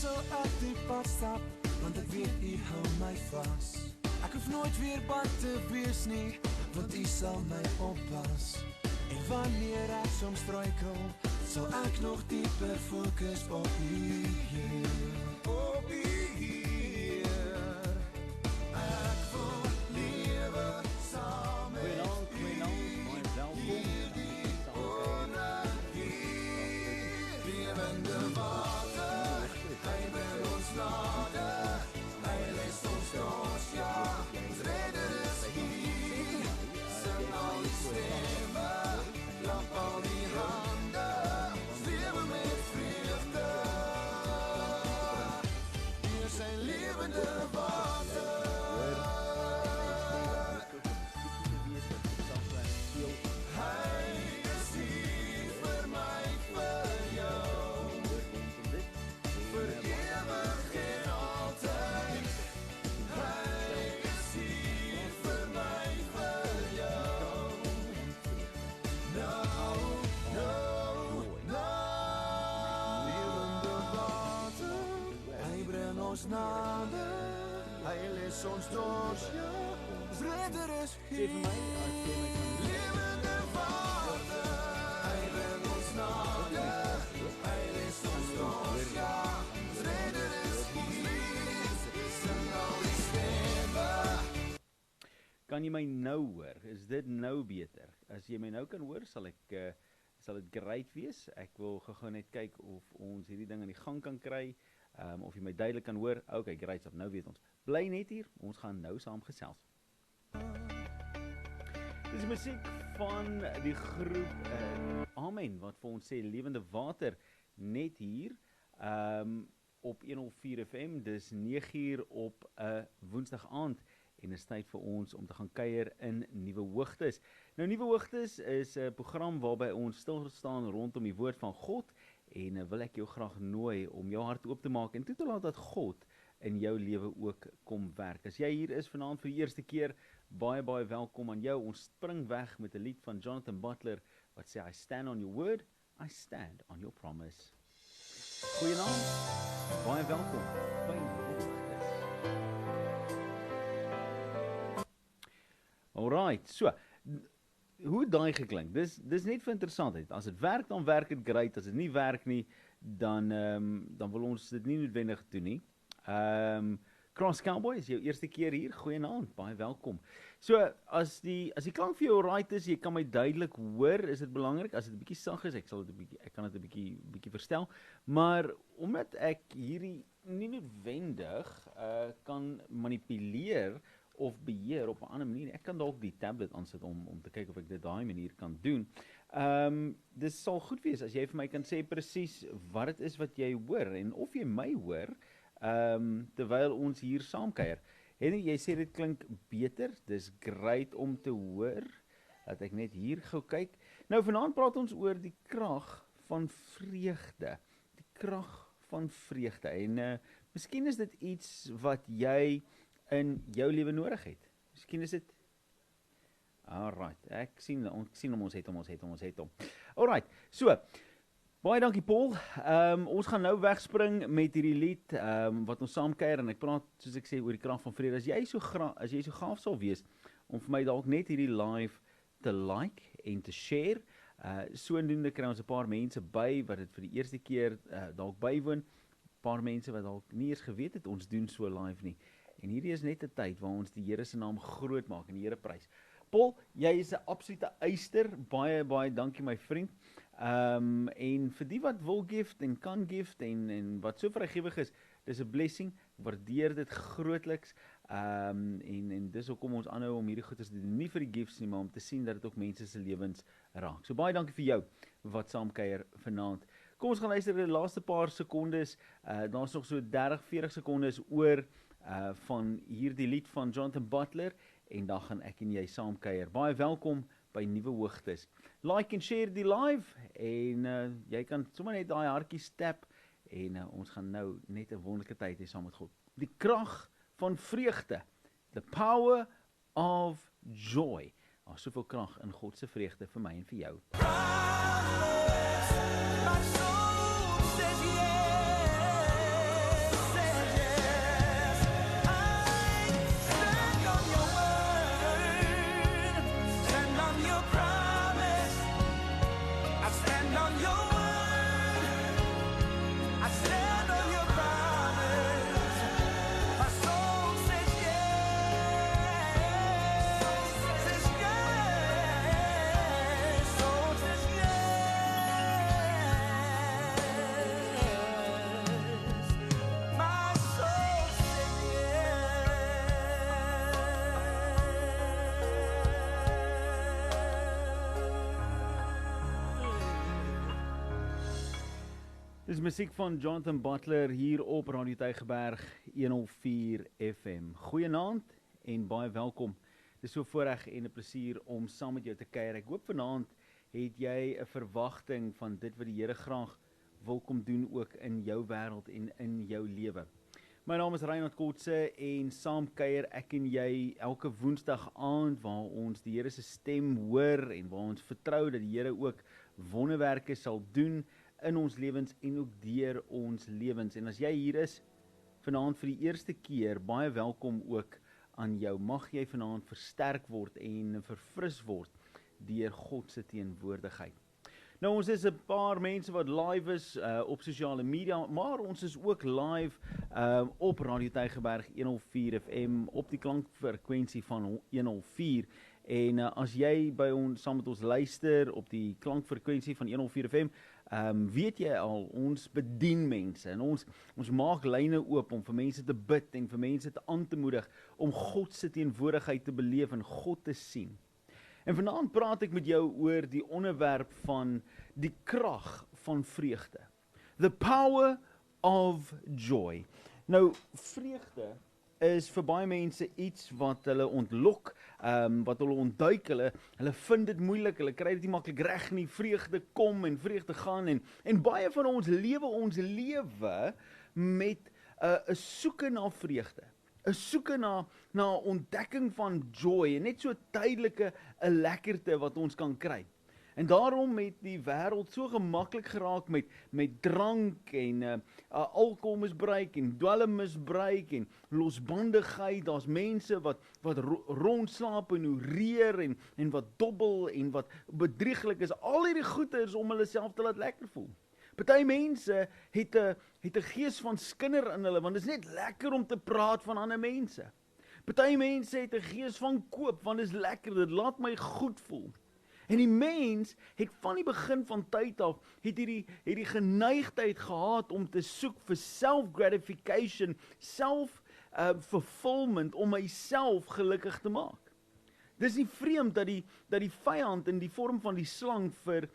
sal ek die pad stap, want ek weet U hou my vas. Ek hoef nooit weer bang te wees nie, want U sal my oppas. En wanneer ek soms struikel, sal ek nog dieper fokus op U, Heer. Op U, Heer. Ek wil lewe saam met U. Lewende water, Hy bring ons nader, Hy les ons dors, ja, ons redder is hier. Sing al die stemme, klap al die hande, ons lewe met vreugde. Hier sy lewende water. Hy is hier vir my, vir jou, vir ewig en altyd. Hy is hier vir my, vir jou. Nou, lewende water, Hy bring ons nader, Hy les ons dors, ja, ons redder is hier. Lewende water, Hy bring ons nader, Hy les ons dors, ja, ons redder is hier. Sing al die stemme. Kan jy my nou hoor? Is dit nou beter? As jy my nou kan hoor, sal dit great wees. Ek wil gou net kyk of ons hierdie ding aan die gang kan kry, of jy my duidelik kan hoor. Okay, great, so nou weet ons. Bly net hier, ons gaan nou saam gesels. Dis musiek van die groep Amen, wat vir ons sê Lewende Water, net hier, op 104 FM, dis 9uur op woensdag aand, en is tyd vir ons om te gaan kuier in Nuwe Hoogtes. Nou, Nuwe Hoogtes is 'n program waarby ons stil staan rondom die woord van God, en wil ek jou graag nooi om jou hart oop te maak en toe te laat dat God in jou lewe ook kom werk. As jy hier is vanaand vir die eerste keer, baie welkom aan jou. Ons spring weg met 'n lied van Jonathan Butler wat sê, I stand on your word, I stand on your promise. Goeienaand, baie welkom by Nuwe Hoogtes. Alright, so, hoe daai geklink? Dis net vir interessantheid. As dit werk, dan werk dit great. As dit nie werk nie, dan wil ons dit nie noodwendig doen nie. Cross Cowboy, is jou eerste keer hier, goeienaand, baie welkom. So, as die klank vir jou right is, jy kan my duidelik hoor, is dit belangrik, as dit 'n bietjie sag is, ek kan dit 'n bietjie verstel, maar omdat ek hierdie nie noodwendig kan manipuleer of beheer op 'n ander manier, ek kan dalk die tablet aansit om te kyk of ek dit daai manier kan doen. Dis sal goed wees as jy vir my kan sê presies wat dit is wat jy hoor, en of jy my hoor, terwyl ons hier saamkuier. Henny, jy sê dit klink beter, dis great om te hoor, dat ek net hier gou kyk. Nou, vanaand praat ons oor die krag van vreugde, die krag van vreugde, en miskien is dit iets wat jy in jou lewe nodig het. Miskien is dit, alright, ek sien hom, ons het hom. Alright, so, baie dankie Paul, ons gaan nou wegspring met hierdie lied, wat ons saamkuier, en ek praat, soos ek sê, oor die krag van vrede. As jy so gaaf sal wees, om vir my dalk net hierdie live te like, en te share, sodoende kry ons 'n paar mense by, wat dit vir die eerste keer dalk bywoon, paar mense wat dalk nie eens geweet het, ons doen so live nie, en hierdie is net 'n tyd, waar ons die Here se naam groot maak, en die Here prys. Paul, jy is 'n absolute eyster, baie dankie my vriend, en vir die wat wil gift en kan gift en wat so vrygewig is, dis 'n blessing, waardeer dit grootliks, en dis hoekom ons aanhou om hierdie goeders te doen, nie vir die gifts nie, maar om te sien dat dit ook mense se lewens raak. So baie dankie vir jou wat saamkuier vanaand. Kom ons gaan luister die laaste paar sekondes, daar's nog so 30-40 sekondes oor van hierdie lied van Jonathan Butler, en dan gaan ek en jy saamkuier. Baie welkom by Nuwe Hoogtes. Like en share die live, en jy kan sommer net daai hartjies tap, en ons gaan nou net 'n wonderlike tyd hê saam met God. Die krag van vreugde, the power of joy. Daar's soveel krag in God se vreugde vir my en vir jou. My soul says yes. Dis musiek van Jonathan Butler hier op Radio Tygerberg 104 FM. Goeienaand en baie welkom. Dis so voorreg en 'n plesier om saam met jou te kuier. Ek hoop vanaand het jy 'n verwagting van dit wat die Here graag wil kom doen ook in jou wêreld en in jou lewe. My naam is Reinhard Kotse en saam kuier ek en jy elke Woensdag aand waar ons die Here se stem hoor en waar ons vertrou dat die Here ook wonderwerke sal doen in ons lewens en ook deur ons lewens. En as jy hier is vanaand vir die eerste keer, baie welkom ook aan jou. Mag jy vanaand versterk word en verfris word deur God se teenwoordigheid. Nou ons is 'n paar mense wat live is op sosiale media, maar ons is ook live op Radio Tygerberg 104 FM op die klankfrekwensie van 104. En as jy by ons saam met ons luister op die klankfrekwensie van 104 FM, weet jy al, ons bedien mense en ons maak lyne oop om vir mense te bid en vir mense te aan te moedig om God se teenwoordigheid te beleef en God te sien. En vanaand praat ek met jou oor die onderwerp van die krag van vreugde. The power of joy. Nou, vreugde is vir baie mense iets wat hulle ontlok, wat hulle ontduik, hulle vind dit moeilik, hulle kry dit nie maklik reg nie, vreugde kom en vreugde gaan, en baie van ons lewe met 'n soeke na vreugde, 'n soeke na ontdekking van joy, en net so tydelike 'n lekkerte wat ons kan kry. En daarom het die wêreld so gemaklik geraak met drank en alkoholmisbruik en dwelmmisbruik en losbandigheid. Daar's mense wat rondslaap en hoereer en wat dobbel en wat bedrieglik is. Al hierdie goeie is om hulle self te laat lekker voel. Party mense het 'n gees van skinder in hulle, want dit is net lekker om te praat van ander mense. Party mense het 'n gees van koop, want dit is lekker, dit laat my goed voel. En die mens het van die begin van tyd af, het hierdie geneigtheid gehad om te soek vir self-gratification, self-fulfillment, om myself gelukkig te maak. Dis nie vreemd dat die vyand in die vorm van die slang vir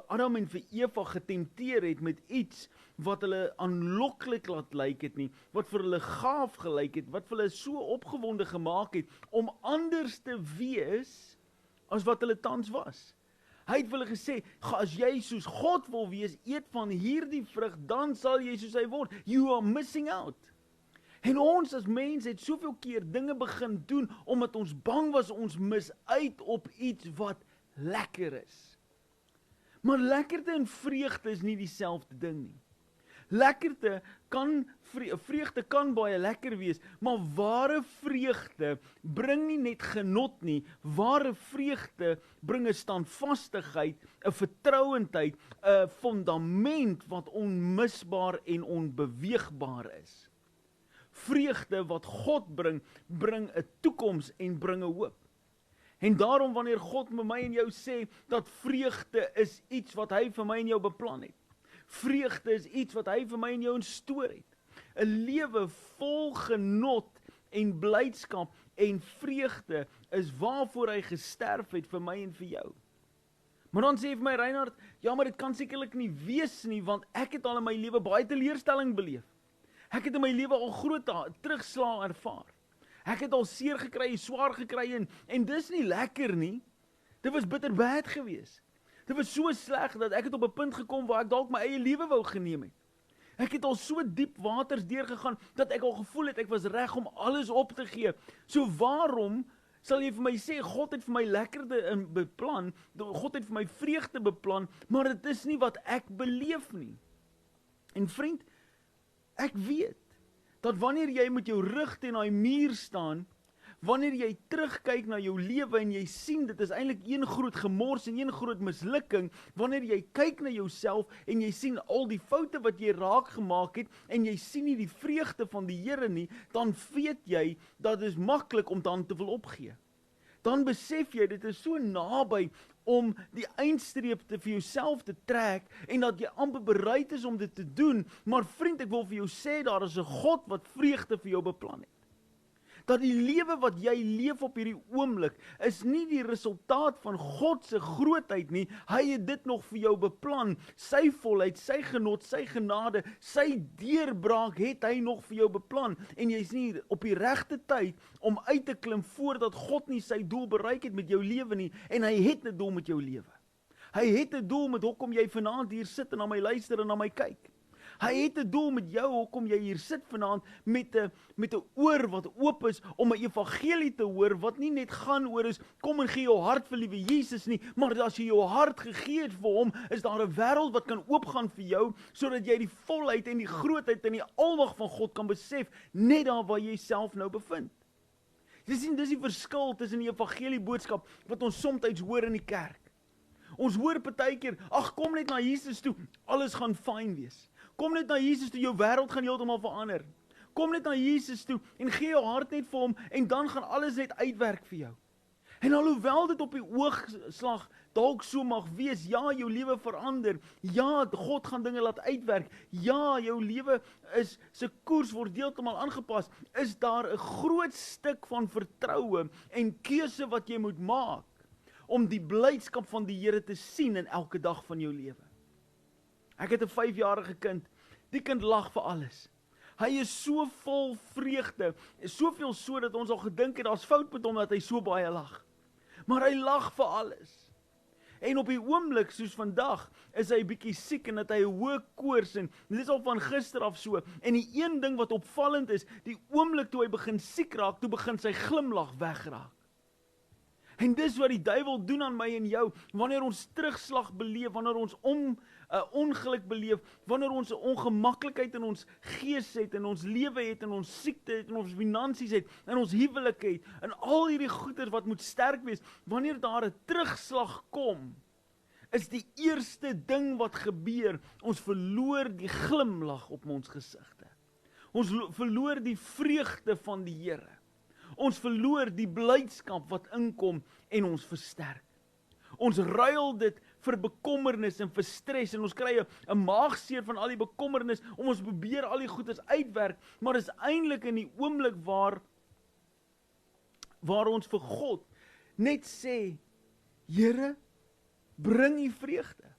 Adam en vir Eva getempteer het met iets wat hulle aanloklik laat lyk het nie, wat vir hulle gaaf gelyk het, wat vir hulle so opgewonde gemaak het, om anders te wees as wat hulle tans was. Hy het vir hulle gesê, as jy soos God wil wees, eet van hierdie vrug, dan sal jy soos hy word. You are missing out. En ons as mense het soveel keer dinge begin doen, omdat ons bang was ons mis uit op iets wat lekker is. Maar lekkerte en vreugde is nie dieselfde ding nie. Vreugde kan baie lekker wees, maar ware vreugde bring nie net genot nie, ware vreugde bring 'n standvastigheid, 'n vertrouendheid, 'n fundament wat onmisbaar en onbeweegbaar is. Vreugde wat God bring 'n toekoms en bring 'n hoop. En daarom wanneer God met my en jou sê, dat vreugde is iets wat hy vir my en jou beplan het. Vreugde is iets wat hy vir my en jou instoor het. 'n lewe vol genot en blydskap en vreugde is waarvoor hy gesterf het vir my en vir jou. Maar dan sê vir my Reinhard, ja, maar dit kan sekerlik nie wees nie, want ek het al in my lewe baie teleurstelling beleef. Ek het in my lewe al groot terugslag ervaar. Ek het al seer gekry, swaar gekry en dis nie lekker nie. Dit was bitterbad geweest. Dit was so sleg dat ek het op 'n punt gekom waar ek dalk my eie lewe wou geneem het. Ek het al so diep waters deurgegaan dat ek al gevoel het ek was reg om alles op te gee. So waarom sal jy vir my sê God het vir my lekkerde beplan, God het vir my vreugde beplan, maar dit is nie wat ek beleef nie. En vriend, ek weet dat wanneer jy met jou rug teen daai muur staan, wanneer jy terugkyk na jou lewe en jy sien dit is eintlik een groot gemors en een groot mislukking, wanneer jy kyk na jouself en jy sien al die foute wat jy raak gemaak het en jy sien nie die vreugde van die Here nie, dan weet jy dat dit is maklik om dan te wil opgee. Dan besef jy dit is so naby om die eindstreep vir jouself te trek en dat jy amper bereid is om dit te doen, maar vriend, ek wil vir jou sê daar is 'n God wat vreugde vir jou beplan het. dat die lewe wat jy leef op hierdie oomblik, is nie die resultaat van God se grootheid nie. Hy het dit nog vir jou beplan. Sy volheid, sy genot, sy genade, sy deurbraak het hy nog vir jou beplan. En jy's nie op die regte tyd om uit te klim voordat God nie sy doel bereik het met jou lewe nie. En hy het 'n doel met jou lewe. Hy het 'n doel met hoekom jy vanaand hier sit en na my luister en na my kyk. Hy het 'n doel met jou, hoekom jy hier sit vanaand met 'n oor wat oop is om 'n evangelie te hoor, wat nie net gaan oor is, kom en gee jou hart vir liewe Jesus nie, maar as jy jou hart gegee het vir hom, is daar 'n wêreld wat kan oopgaan vir jou, sodat jy die volheid en die grootheid en die almag van God kan besef, net daar waar jy self nou bevind. Jy sien, dis die verskil tussen die evangelie boodskap, wat ons soms hoor in die kerk. Ons hoor partykeer, ag kom net na Jesus toe, alles gaan fyn wees. Kom net na Jesus toe, jou wêreld gaan heeltemal verander. Kom net na Jesus toe en gee jou hart net vir hom en dan gaan alles net uitwerk vir jou. En alhoewel dit op die oogslag dalk so mag wees, ja, jou lewe verander, ja, God gaan dinge laat uitwerk, ja, jou lewe se koers word heeltemal aangepas, is daar 'n groot stuk van vertroue en keuse wat jy moet maak, om die blydskap van die Here te sien in elke dag van jou lewe. Ek het 'n 5-jarige kind, die kind lag vir alles. Hy is so vol vreugde, soveel so dat ons al gedink het, daar's fout met hom dat hy so baie lag. Maar hy lag vir alles. En op die oomblik, soos vandag, is hy bietjie siek en dat hy 'n hoë koors en dit is al van gister af so. En die een ding wat opvallend is, die oomblik toe hy begin siek raak, toe begin sy glimlag wegraak. En dis wat die duiwel doen aan my en jou, wanneer ons terugslag beleef, wanneer ons ongeluk beleef, wanneer ons 'n ongemaklikheid in ons gees het, in ons lewe het, in ons siekte het, in ons finansies het, in ons huwelik het, en al hierdie goeders wat moet sterk wees, wanneer daar 'n terugslag kom, is die eerste ding wat gebeur, ons verloor die glimlag op ons gesigte. Ons verloor die vreugde van die Here. Ons verloor die blydskap wat inkom en ons versterk. Ons ruil dit vir bekommernis en vir stres en ons kry 'n maagseer van al die bekommernis om ons probeer al die goedes uitwerk, maar is eintlik in die oomblik waar ons vir God net sê, Here, bring U vreugde.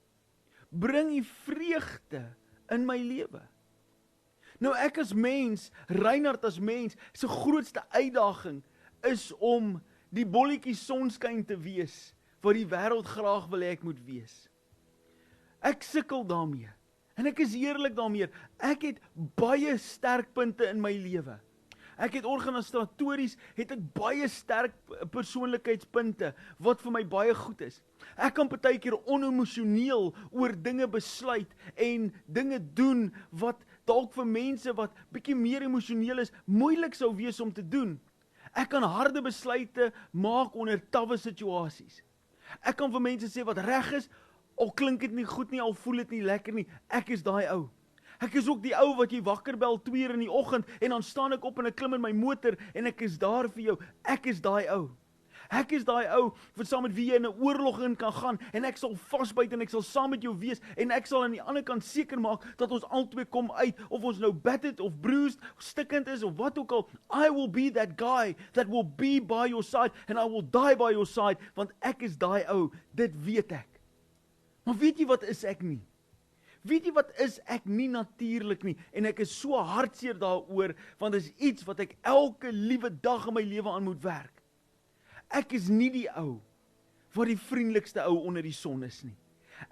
Bring U vreugde in my lewe. Nou ek as mens, Reinhard as mens, sy grootste uitdaging is om die bolletjie sonskyn te wees, wat die wêreld graag wil hê ek moet wees. Ek sukkel daarmee, en ek is eerlik daarmee, ek het baie sterkpunte in my lewe. Ek het organisatories, het ek baie sterk persoonlikheidspunte, wat vir my baie goed is. Ek kan partykeer onemosioneel oor dinge besluit, en dinge doen, wat dalk vir mense wat bietjie meer emosioneel is, moeilik sou wees om te doen. Ek kan harde besluite maak onder tawwe situasies. Ek kan vir mense sê wat reg is, al klink dit nie goed nie, al voel dit nie lekker nie, ek is daai ou. Ek is ook die ou wat jy wakker bel 2 uur in die oggend, en dan staan ek op en ek klim in my motor, en ek is daar vir jou, ek is daai ou. Ek is daai ou, wat saam met wie jy in 'n oorlog in kan gaan, en ek sal vasbyt en ek sal saam met jou wees, en ek sal aan die ander kant seker maak, dat ons albei kom uit, of ons nou battered, of bruised, of stikkend is, of wat ook al, I will be that guy, that will be by your side, and I will die by your side, want ek is daai ou, dit weet ek. Maar weet jy wat is ek nie? Weet jy wat is ek nie natuurlik nie, en ek is so hartseer daaroor, want dit is iets wat ek elke liewe dag in my lewe aan moet werk. Ek is nie die ou, wat die vriendelikste ou onder die son is nie.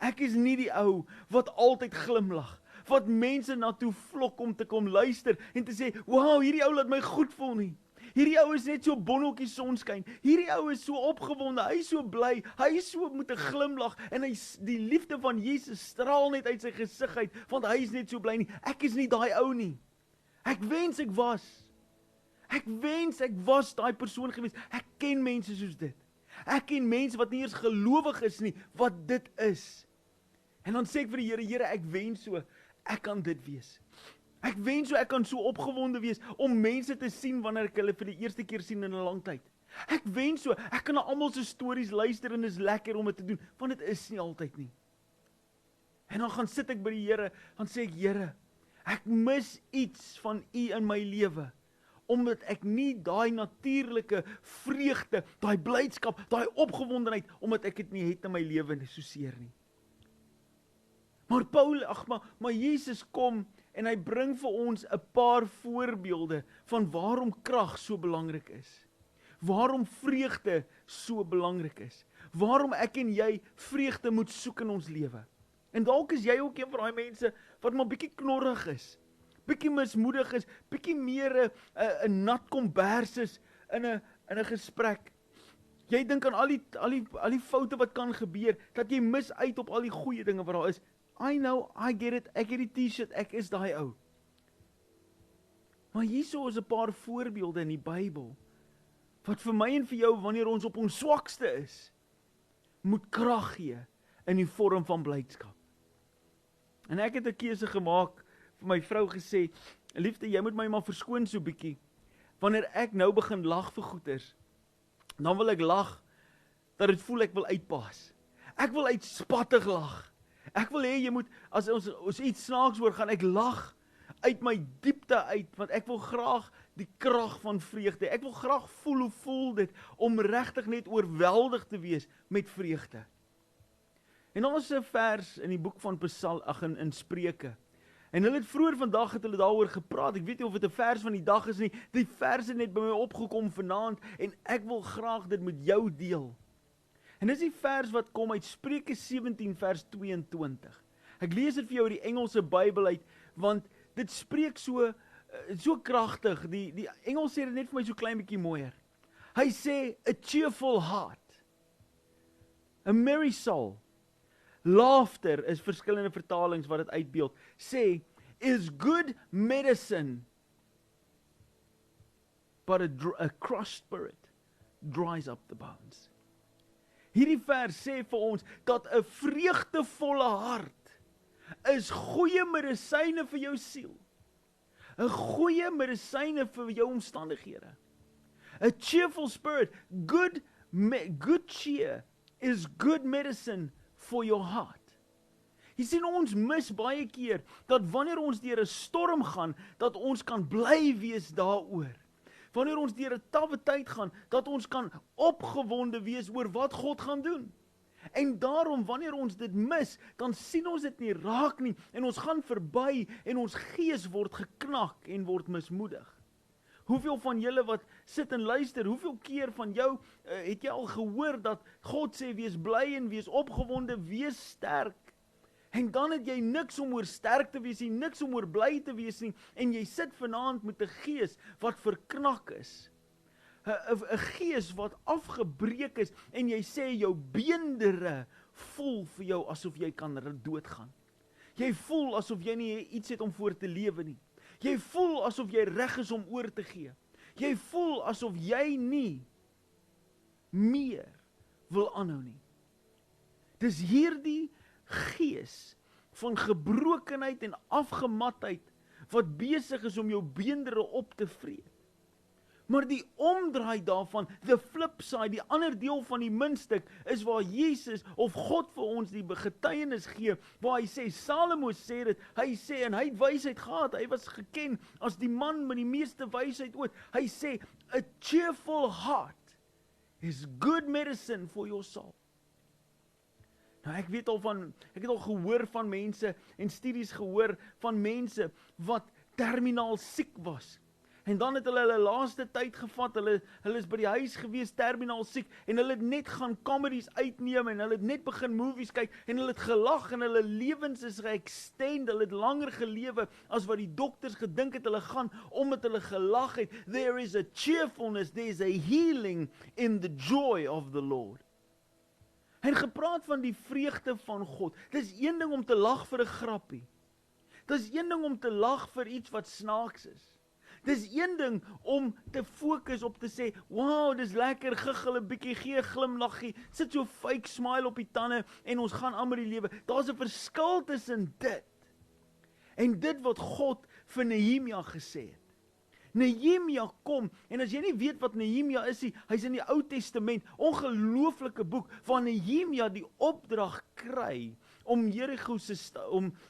Ek is nie die ou, wat altyd glimlag, wat mense na toe vlok om te kom luister, en te sê, wow, hierdie ou laat my goed voel nie. Hierdie ou is net so bonneltjie sonskyn. Hierdie ou is so opgewonde, hy is so bly, hy is so met 'n glimlag, en die liefde van Jesus straal net uit sy gesig uit, want hy is net so bly nie. Ek is nie daai ou nie. Ek wens ek was. Ek wens ek was daai persoon gewees. Ek ken mense soos dit. Ek ken mense wat nie eers gelowig is nie, wat dit is. En dan sê ek vir die Here, Here, ek wens so, ek kan dit wees. Ek wens so, ek kan so opgewonde wees, om mense te sien, wanneer ek hulle vir die eerste keer sien in 'n lang tyd. Ek wens so, ek kan na almal se stories luister, en is lekker om dit te doen, want dit is nie altyd nie. En dan gaan sit ek by die Here, dan sê ek, Here, ek mis iets van U in my lewe, omdat ek nie daai natuurlike vreugde, daai blydskap, daai opgewondenheid, omdat ek dit nie het in my lewe nie, so seer nie. Maar Jesus kom en hy bring vir ons 'n paar voorbeelde van waarom krag so belangrik is. Waarom vreugde so belangrik is. Waarom ek en jy vreugde moet soek in ons lewe. En dalk is jy ook een van daai mense wat maar bietjie knorrig is, bietjie mismoedig is, bietjie meer 'n nat kombers is in 'n gesprek. Jy dink aan al die foute wat kan gebeur, dat jy mis uit op al die goeie dinge wat daar is. I know, I get it, ek het die t-shirt, ek is daai ou. Maar hierso is 'n paar voorbeelde in die Bybel, wat vir my en vir jou, wanneer ons op ons swakste is, moet krag gee in die vorm van blydskap. En ek het 'n keuse gemaak, vir my vrou gesê, liefde, jy moet my maar verskoon so bietjie, wanneer ek nou begin lag vir goeters, dan wil ek lag, dat dit voel ek wil uitpaas. Ek wil uitspattig lag. Ek wil hê jy moet, as ons iets snaaks hoor, gaan ek lag uit my diepte uit, want ek wil graag die krag van vreugde. Ek wil graag voel, hoe voel dit, om regtig net oorweldig te wees met vreugde. En dan is 'n vers in die boek van in Spreuke. En hulle het vroeër vandag het hulle daaroor gepraat. Ek weet nie of dit 'n vers van die dag is nie. Die vers het net by my opgekom vanaand en ek wil graag dit met jou deel. En dis die vers wat kom uit Spreuke 17 vers 22. Ek lees dit vir jou uit die Engelse Bybel uit, want dit spreek so kragtig. Die Engels sê dit net vir my so klein bietjie mooier. Hy sê, a cheerful heart, a merry soul, laughter is verskillende vertalings wat dit uitbeeld, sê, is good medicine, but a crushed spirit dries up the bones. Hierdie vers sê vir ons, dat 'n vreugdevolle hart is goeie medisyne vir jou siel. 'n goeie medisyne vir jou omstandighede. A cheerful spirit, good cheer is good medicine for your heart. Jy sien, ons mis baie keer, dat wanneer ons deur 'n storm gaan, dat ons kan bly wees daaroor. Wanneer ons deur 'n tawwe tyd gaan, dat ons kan opgewonde wees oor wat God gaan doen. En daarom, wanneer ons dit mis, dan sien ons dit nie raak nie, en ons gaan verby, en ons gees word geknak, en word mismoedig. Hoeveel van julle wat sit en luister, hoeveel keer van jou het jy al gehoor, dat God sê, wees bly en wees opgewonde, wees sterk. En dan het jy niks om oor sterk te wees nie, niks om oor bly te wees nie, en jy sit vanaand met 'n gees wat verknak is. 'n gees wat afgebreek is, en jy sê jou beendere voel vir jou asof jy kan doodgaan. Jy voel asof jy nie iets het om voor te lewe nie. Jy voel asof jy reg is om oor te gee. Jy voel asof jy nie meer wil aanhou nie. Dis hierdie gees van gebrokenheid en afgematheid wat besig is om jou beendere op te vreet. Maar die omdraai daarvan, the flip side, die ander deel van die muntstuk, is waar Jesus of God vir ons die getuienis gee, waar hy sê, Salomo sê dit, hy sê, en hy het wysheid gehad, hy was geken as die man met die meeste wysheid ooit, hy sê, a cheerful heart is good medicine for your soul. Nou ek het al gehoor van mense, en studies gehoor van mense, wat terminaal siek was. En dan het hulle laaste tyd gevat, hulle is by die huis gewees, terminaal siek, en hulle het net gaan comedies uitneem, en hulle het net begin movies kyk, en hulle het gelag, en hulle lewens is geëxtend, hulle het langer gelewe, as wat die dokters gedink het hulle gaan, omdat hulle gelag het. There is a cheerfulness, there is a healing in the joy of the Lord. En gepraat van die vreugde van God, dis een ding om te lag vir 'n grappie, dis een ding om te lag vir iets wat snaaks is. Dis een ding om te fokus op te sê, wow, dis lekker, giggel 'n bietjie, gee 'n glimlaggie, sit so fake smile op die tande, en ons gaan aan met die lewe. Daar's 'n verskil tussen dit, en dit wat God vir Nehemia gesê het. Nehemia kom, en as jy nie weet wat Nehemia is nie, hy's in die Ou Testament, ongelooflike boek, waar Nehemia die opdrag kry, om Jerigo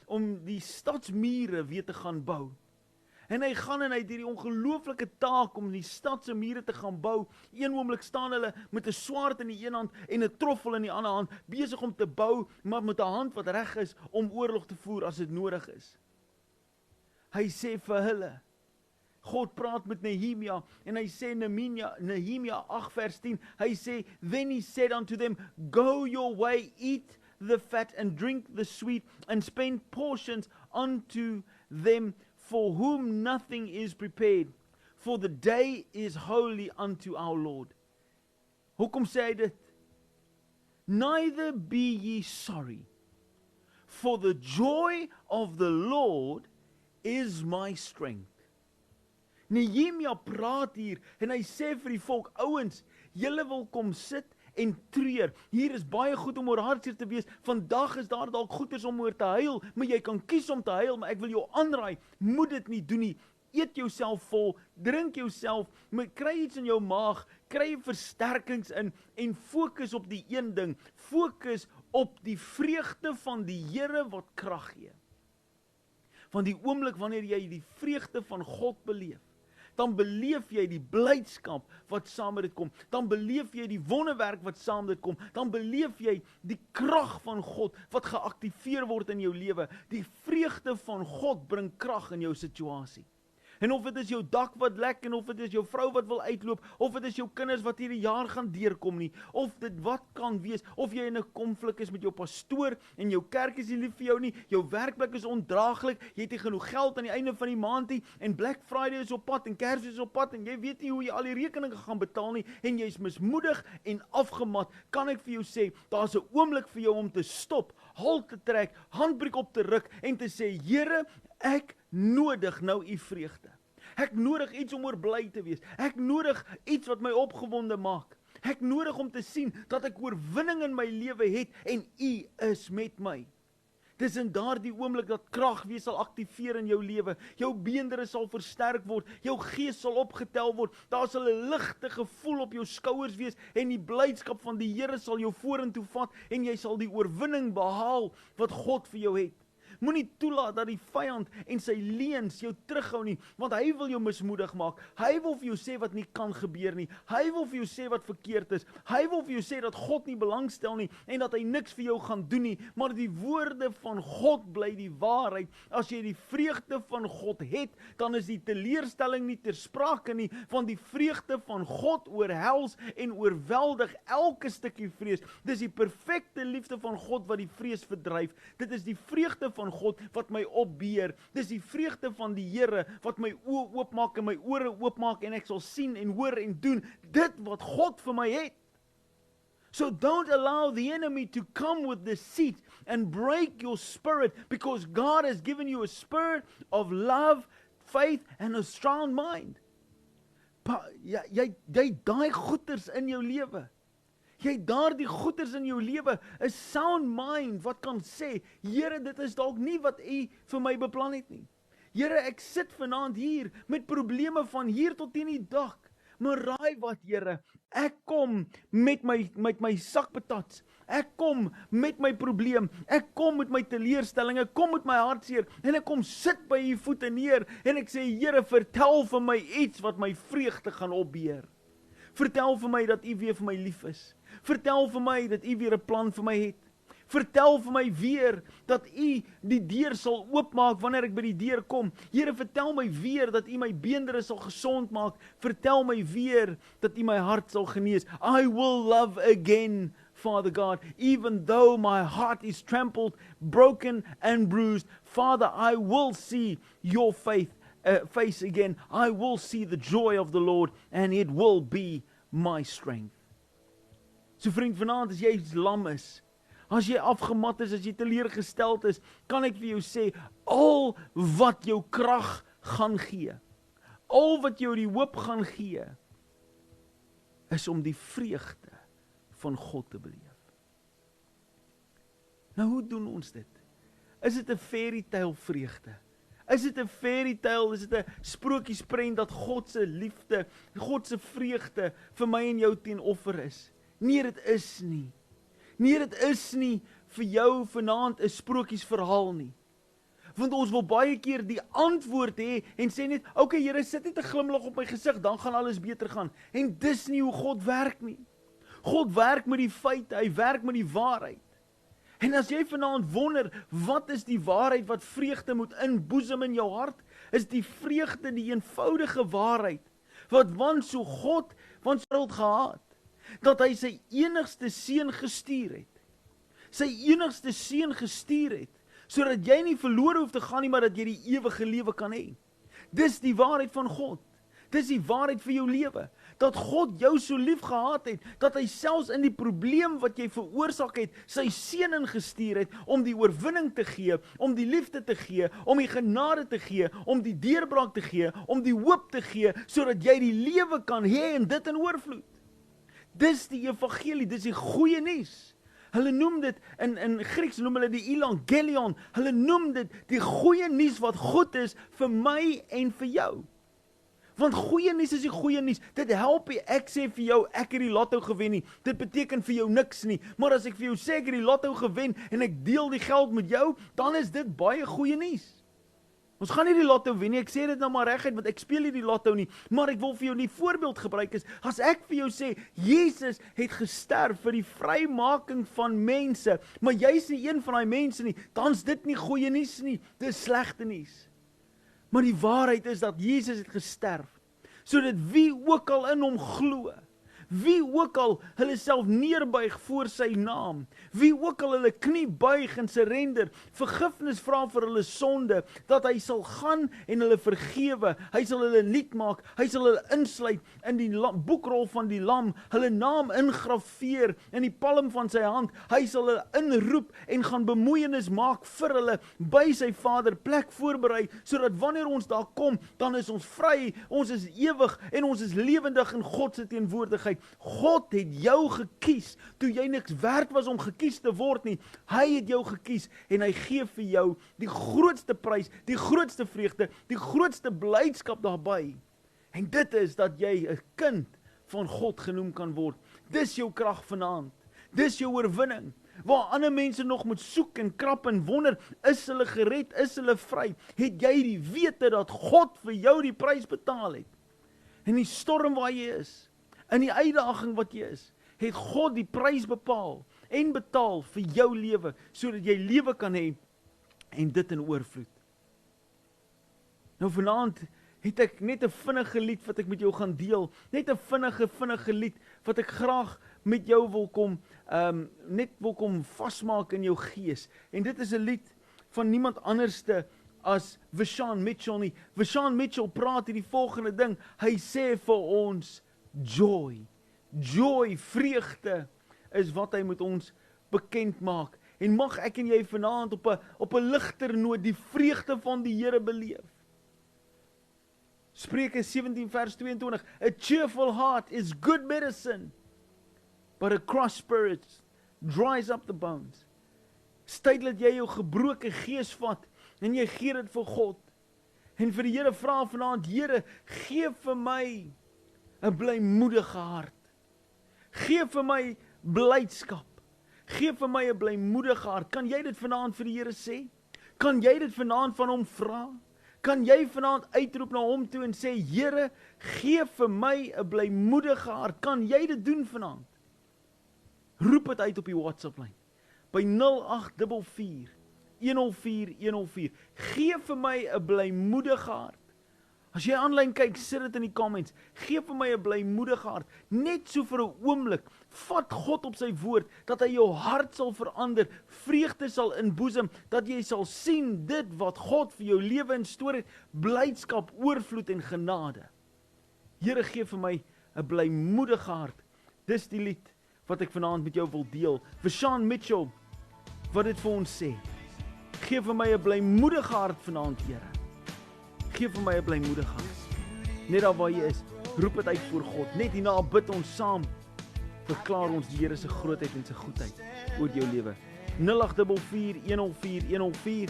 om die stadsmure weer te gaan bou. En hy gaan en hy het hierdie ongelooflike taak om die stad se mure te gaan bou. Een oomblik staan hulle met 'n swaard in die een hand en 'n troffel in die ander hand, besig om te bou, maar met 'n hand wat reg is om oorlog te voer as dit nodig is. Hy sê vir hulle, God praat met Nehemia en hy sê Nehemia 8 vers 10, hy sê, then he said unto them, go your way, eat the fat and drink the sweet and spend portions unto them for whom nothing is prepared, for the day is holy unto our Lord. Hoekom sê hy dit? Neither be ye sorry, for the joy of the Lord is my strength. Nehemia praat hier en hy sê vir die volk, ouens, julle wil kom sit en treur. Hier is baie goed om oor hartseer te wees. Vandag is daar dalk goeders om oor te huil, maar jy kan kies om te huil, maar ek wil jou aanraai, moet dit nie doen nie. Eet jouself vol, drink jouself, kry iets in jou maag, kry versterkings in en fokus op die een ding. Fokus op die vreugde van die Here wat krag gee. Van die oomblik wanneer jy die vreugde van God beleef, dan beleef jy die blydskap wat saam met dit kom. Dan beleef jy die wonderwerk wat saam met dit kom. Dan beleef jy die krag van God wat geaktiveer word in jou lewe. Die vreugde van God bring krag in jou situasie. En of dit is jou dak wat lek, en of dit is jou vrou wat wil uitloop, of dit is jou kinders wat hierdie jaar gaan deurkom nie, of dit wat kan wees, of jy in 'n konflik is met jou pastoor, en jou kerk is nie lief vir jou nie, jou werkplek is ondraaglik, jy het nie genoeg geld aan die einde van die maand nie, en Black Friday is op pad, en Kersfees is op pad, en jy weet nie hoe jy al die rekeninge gaan betaal nie, en jy is mismoedig en afgemat, kan ek vir jou sê, daar is 'n oomblik vir jou om te stop, halt te trek, handbriek op te ruk, en te sê, Here, ek nodig nou u vreugde. Ek nodig iets om oor bly te wees. Ek nodig iets wat my opgewonde maak. Ek nodig om te sien dat ek oorwinning in my lewe het en u is met my. Dis in daardie oomblik dat krag weer sal aktiveer in jou lewe. Jou beendere sal versterk word, jou gees sal opgetel word. Daar sal 'n ligte gevoel op jou skouers wees en die blydskap van die Here sal jou vorentoe vat en jy sal die oorwinning behaal wat God vir jou het. Moenie toelaat dat die vyand en sy leuns jou terughou nie, want hy wil jou mismoedig maak. Hy wil vir jou sê wat nie kan gebeur nie. Hy wil vir jou sê wat verkeerd is. Hy wil vir jou sê dat God nie belangstel nie en dat hy niks vir jou gaan doen nie, maar die woorde van God bly die waarheid. As jy die vreugde van God het, dan is die teleurstelling nie ter sprake nie, want die vreugde van God oorhels en oorweldig elke stukkie vrees. Dis die perfekte liefde van God wat die vrees verdryf. Dit is die vreugde van God wat my opbeer. Dis die vreugde van die Here wat my oë oopmaak en my ore oopmaak en ek sal sien en hoor en doen dit wat God vir my het. So don't allow the enemy to come with deceit and break your spirit, because God has given you a spirit of love, faith and a strong mind. Jy daai goeders in jou lewe. Jy daardie goeders in jou lewe, 'n sound mind wat kan sê, Here, dit is dalk nie wat u vir my beplan het nie. Here, ek sit vanaand hier met probleme van hier tot teen die dak. Maar raai wat, Here, ek kom met my sak patats. Ek kom met my probleem. Ek kom met my teleurstelling. Ek kom met my hartseer en ek kom sit by u voete neer en ek sê, Here, vertel vir my iets wat my vreugde gaan opbeer. Vertel vir my dat u weer vir my lief is. Vertel vir my dat u weer 'n plan vir my het. Vertel vir my weer dat u die deur sal oopmaak wanneer ek by die deur kom. Here, vertel my weer dat u my beendere sal gesond maak. Vertel my weer dat u my hart sal genees. I will love again, Father God, even though my heart is trampled, broken and bruised. Father, I will see your face again. I will see the joy of the Lord and it will be my strength. So vriend, vanaand as jy lam is, as jy afgemat is, as jy teleurgesteld is, kan ek vir jou sê, al wat jou krag gaan gee, al wat jou die hoop gaan gee, is om die vreugde van God te beleef. Nou, hoe doen ons dit? Is dit 'n fairy tale vreugde? Is dit 'n fairy tale, is dit 'n sprokiesprent dat God se liefde, God se vreugde vir my en jou teen offer is? Nee, dit is nie. Nee, dit is nie vir jou vanaand 'n sprokiesverhaal nie. Want ons wil baie keer die antwoord hê en sê net, okay Here, sit net 'n glimlag op my gesig, dan gaan alles beter gaan. En dis nie hoe God werk nie. God werk met die feite, hy werk met die waarheid. En as jy vanaand wonder, wat is die waarheid wat vreugde moet inboesem in jou hart, is die vreugde die eenvoudige waarheid, want so God wêreld gehaat, dat hy sy enigste seun gestuur het. Sy enigste seun gestuur het, sodat jy nie verlore hoef te gaan nie, maar dat jy die ewige lewe kan hê. Dis die waarheid van God. Dis die waarheid vir jou lewe. Dat God jou so lief gehad het, dat hy selfs in die probleem wat jy veroorsaak het, sy seun ingestuur het, om die oorwinning te gee, om die liefde te gee, om die genade te gee, om die deurbraak te gee, om die hoop te gee, sodat jy die lewe kan hê en dit in oorvloed. Dis die evangelie, dis die goeie nuus. Hulle noem dit, in Grieks noem hulle die evangelion, hulle noem dit die goeie nuus wat goed is vir my en vir jou. Want goeie nuus is die goeie nuus. Dit help nie, ek sê vir jou, ek het die lotto gewen nie. Dit beteken vir jou niks nie. Maar as ek vir jou sê, ek het die lotto gewen, en ek deel die geld met jou, dan is dit baie goeie nuus. Ons gaan nie die lotto wen nie, ek sê dit nou maar reguit, want ek speel nie die lotto nie, maar ek wil vir jou die voorbeeld gebruik is, as ek vir jou sê, Jesus het gesterf vir die vrymaking van mense, maar jy is nie een van die mense nie, dan is dit nie goeie nuus nie, dit is slegte nuus. Maar die waarheid is dat Jesus het gesterf, sodat wie ook al in hom glo, wie ook al hulle self neerbuig voor sy naam, wie ook al hulle knie buig en surrender, vergifnis vra vir hulle sonde, dat hy sal gaan en hulle vergewe, hy sal hulle nuut maak, hy sal hulle insluit in die boekrol van die lam, hulle naam ingrafeer in die palm van sy hand, hy sal hulle inroep en gaan bemoeienis maak vir hulle, by sy Vader plek voorberei, sodat wanneer ons daar kom, dan is ons vry, ons is ewig en ons is lewendig in God se teenwoordigheid. God het jou gekies, toe jy niks werd was om gekies te word nie. Hy het jou gekies en hy gee vir jou die grootste prys, die grootste vreugde, die grootste blydskap daarby. En dit is dat jy 'n kind van God genoem kan word. Dis jou krag vanaand. Dis jou oorwinning. Waar ander mense nog moet soek en krap en wonder, is hulle gered, is hulle vry, het jy die wete dat God vir jou die prys betaal het. In die storm waar jy is, in die uitdaging wat jy is, het God die prys bepaal en betaal vir jou lewe, sodat jy lewe kan hê en dit in oorvloed. Nou vanaand het ek net 'n vinnige lied wat ek met jou gaan deel, net 'n vinnige lied wat ek graag met jou wil kom, net wil kom vasmaak in jou gees. En dit is 'n lied van niemand anderste as Vashawn Mitchell nie. Vashawn Mitchell praat hierdie volgende ding, hy sê vir ons, joy, vreugde is wat hy met ons bekend maak. En mag ek en jy vanaand op 'n ligter noot die vreugde van die Here beleef. Spreuke 17 vers 22, a cheerful heart is good medicine, but a crossed spirit dries up the bones. Tyd dat jy jou gebroke gees vat en jy gee dit vir God. En vir die Here vra vanaand, Here, gee vir my 'n blymoedige hart. Gee vir my blydskap. Gee vir my 'n blymoedige hart. Kan jy dit vanaand vir die Here sê? Kan jy dit vanaand van hom vra? Kan jy vanaand uitroep na hom toe en sê, Here, gee vir my 'n blymoedige hart. Kan jy dit doen vanaand? Roep dit uit op die WhatsApp-lyn. By 0844 104 104. Gee vir my 'n blymoedige hart. As jy aanlyn kyk, sit dit in die comments. Gee vir my 'n blymoedige hart. Net so vir 'n oomblik. Vat God op sy woord, dat hy jou hart sal verander, vreugde sal inboesem, dat jy sal sien dit wat God vir jou lewe instoor het, blydskap, oorvloed en genade. Here, gee vir my 'n blymoedige hart. Dis die lied wat ek vanaand met jou wil deel. Vashawn Mitchell, wat dit vir ons sê. Gee vir my 'n blymoedige hart vanaand, Here. Gee vir my 'n blymoedige hart. Net daar waar jy is, roep dit uit voor God. Net hierna bid ons saam. Verklaar ons die Here se grootheid en sy goedheid oor jou lewe. 0844 104 104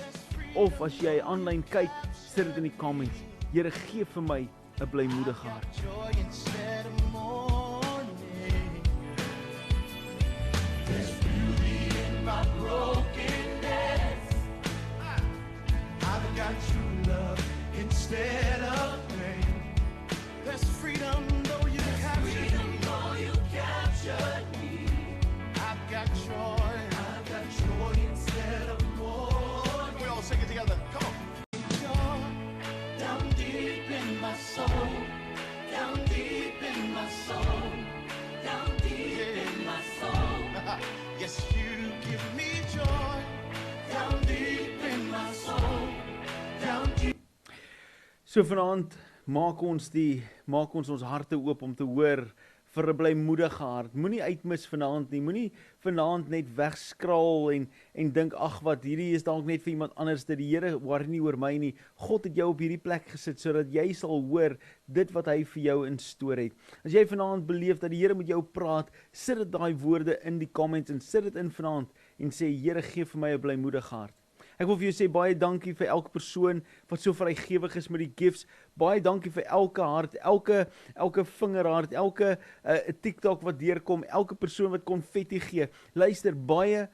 of as jy aanlyn kyk, sit dit in die comments. Here, gee vir my 'n blymoedige hart. There's beauty in my brokenness. I've So vanaand maak ons harte oop om te hoor vir 'n blymoedige hart. Moenie uitmis vanaand nie. Moenie vanaand net wegskraal en dink ag wat hierdie is dalk net vir iemand anders, dat die Here worry nie oor my nie. God het jou op hierdie plek gesit sodat jy sal hoor dit wat hy vir jou instoor het. As jy vanaand beleef dat die Here met jou praat, sit dit daai woorde in die comments en sit dit in vanaand en sê Here gee vir my 'n blymoedige hart. Ek wil vir jou sê baie dankie vir elke persoon wat so vrygewig is met die gifts. Baie dankie vir elke hart, elke vingerhart, elke TikTok wat deurkom, elke persoon wat konfetti gee. Luister, baie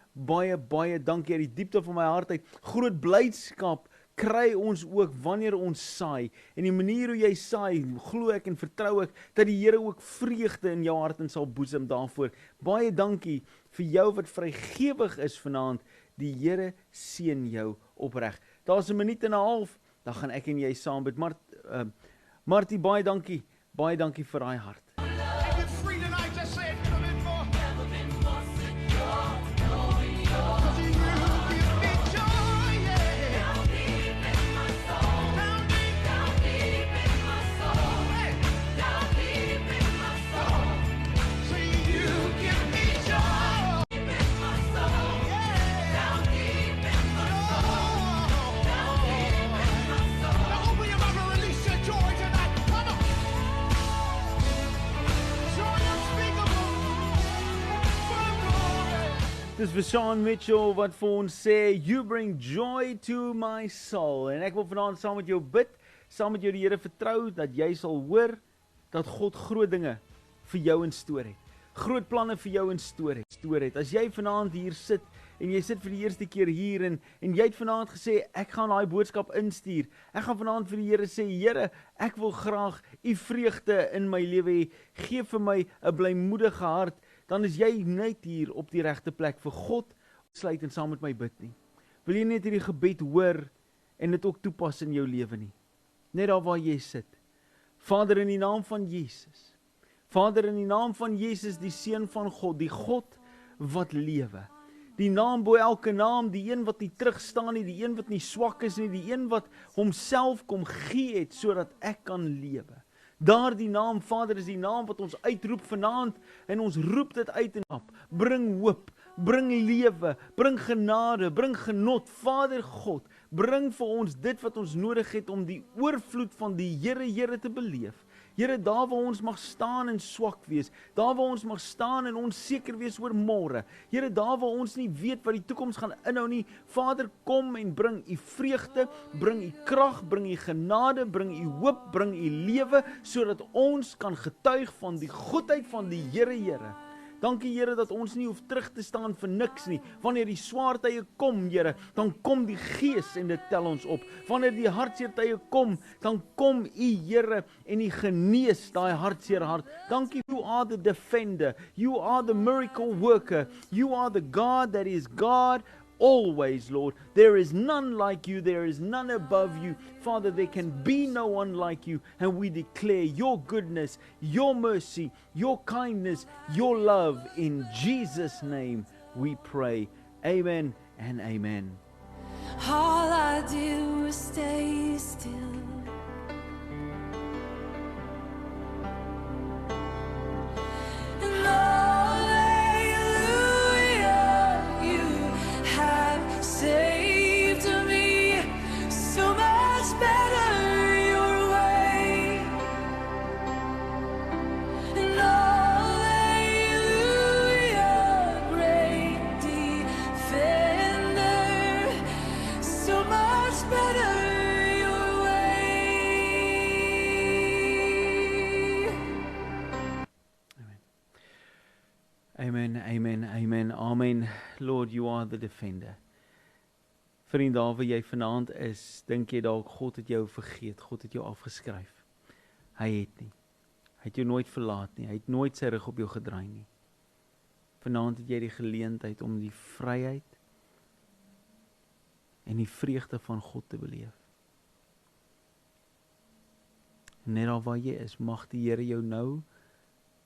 dankie uit die diepte van my hart uit. Groot blydskap kry ons ook wanneer ons saai. En die manier hoe jy saai, glo ek en vertrou ek dat die Here ook vreugde in jou hart en sal boesem daarvoor. Baie dankie vir jou wat vrygewig is vanaand. Die Here seën jou opreg. Daar's 1 minuut en 'n half, dan gaan ek en jy saam bid. Martie, baie dankie vir daai hart. Dis vir Sean Mitchell wat vir ons sê, you bring joy to my soul. En ek wil vanaand saam met jou bid, saam met jou die Here vertrou, dat jy sal hoor, dat God groot dinge vir jou instoor het. Groot planne vir jou instoor het. As jy vanaand hier sit, en jy sit vir die eerste keer hier, en jy het vanaand gesê, ek gaan daai boodskap instuur. Ek gaan vanaand vir die Here sê, Here, ek wil graag u vreugde in my lewe hê. Gee vir my 'n blymoedige hart. Dan is jy net hier op die regte plek vir God, sluit en saam met my bid nie. Wil jy net hierdie gebed hoor en dit ook toepas in jou lewe nie? Net daar waar jy sit. Vader, in die naam van Jesus. Vader, in die naam van Jesus, die Seun van God, die God wat lewe. Die naam bo elke naam, die een wat nie terugstaan nie, die een wat nie swak is nie, die een wat homself kom gee het, sodat ek kan lewe. Daardie naam, Vader, is die naam wat ons uitroep vanaand en ons roep dit uit en op. Bring hoop, bring lewe, bring genade, bring genot. Vader God, bring vir ons dit wat ons nodig het om die oorvloed van die Here te beleef. Here, daar waar ons mag staan en swak wees, daar waar ons mag staan en onseker wees oor môre. Here, daar waar ons nie weet wat die toekoms gaan inhou nie, Vader, kom en bring u vreugde, bring u krag, bring u genade, bring u hoop, bring u lewe, sodat ons kan getuig van die goedheid van die Here. Dankie Here dat ons nie hoef terug te staan vir niks nie. Wanneer die swaar tye kom, Here, dan kom die Gees en dit tel ons op. Wanneer die hartseer tye kom, dan kom u Here en u genees daai hartseer hart. Dankie, you are the defender, you are the miracle worker, you are the God that is God always, Lord. There is none like you, there is none above you. Father, there can be no one like you, and we declare your goodness, your mercy, your kindness, your love. In Jesus' name we pray. Amen and amen. All I do is stay still. And hallelujah, you have saved me so much better your way. And hallelujah, great defender, so much better your way. Amen, amen, amen, amen. Lord, you are the defender. Vriend, daar waar jy vanaand is, dink jy dalk God het jou vergeet, God het jou afgeskryf. Hy het nie. Hy het jou nooit verlaat nie, hy het nooit sy rug op jou gedraai nie. Vanaand het jy die geleentheid om die vryheid en die vreugde van God te beleef. En net daar waar jy is, mag die Here jou nou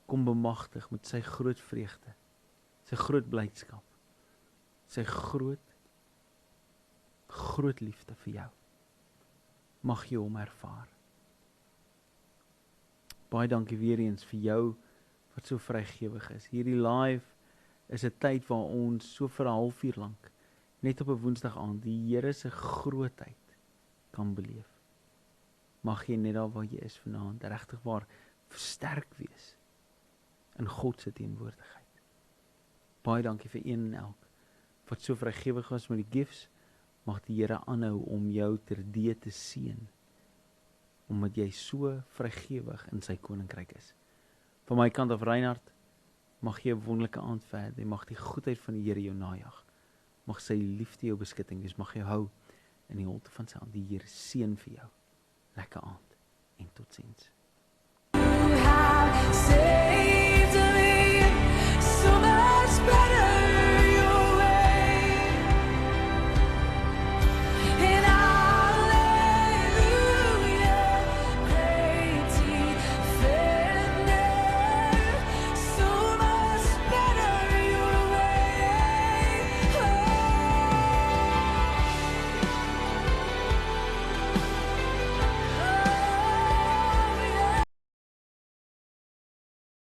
kom bemagtig met sy groot vreugde, sy groot blydskap, sy groot liefde vir jou. Mag jy hom ervaar. Baie dankie weer eens vir jou wat so vrygewig is. Hierdie live is 'n tyd waar ons so vir 'n halfuur lank net op 'n Woensdag aand die Here se grootheid kan beleef. Mag jy net daar waar jy is vanaand regtig waar versterk wees in God se teenwoordigheid. Baie dankie vir een en elk wat so vrygewig was met die gifts. Mag die Here aanhou om jou terdee te seën, omdat jy so vrygewig in sy koninkryk is. Van my kant af Reinhard, mag jy 'n wonderlike aand verder, mag die goedheid van die Here jou najag, mag sy liefde jou beskutting wees, mag jy hou in die holte van sy hand, die Here seën vir jou. Lekker aand en totsiens. You have saved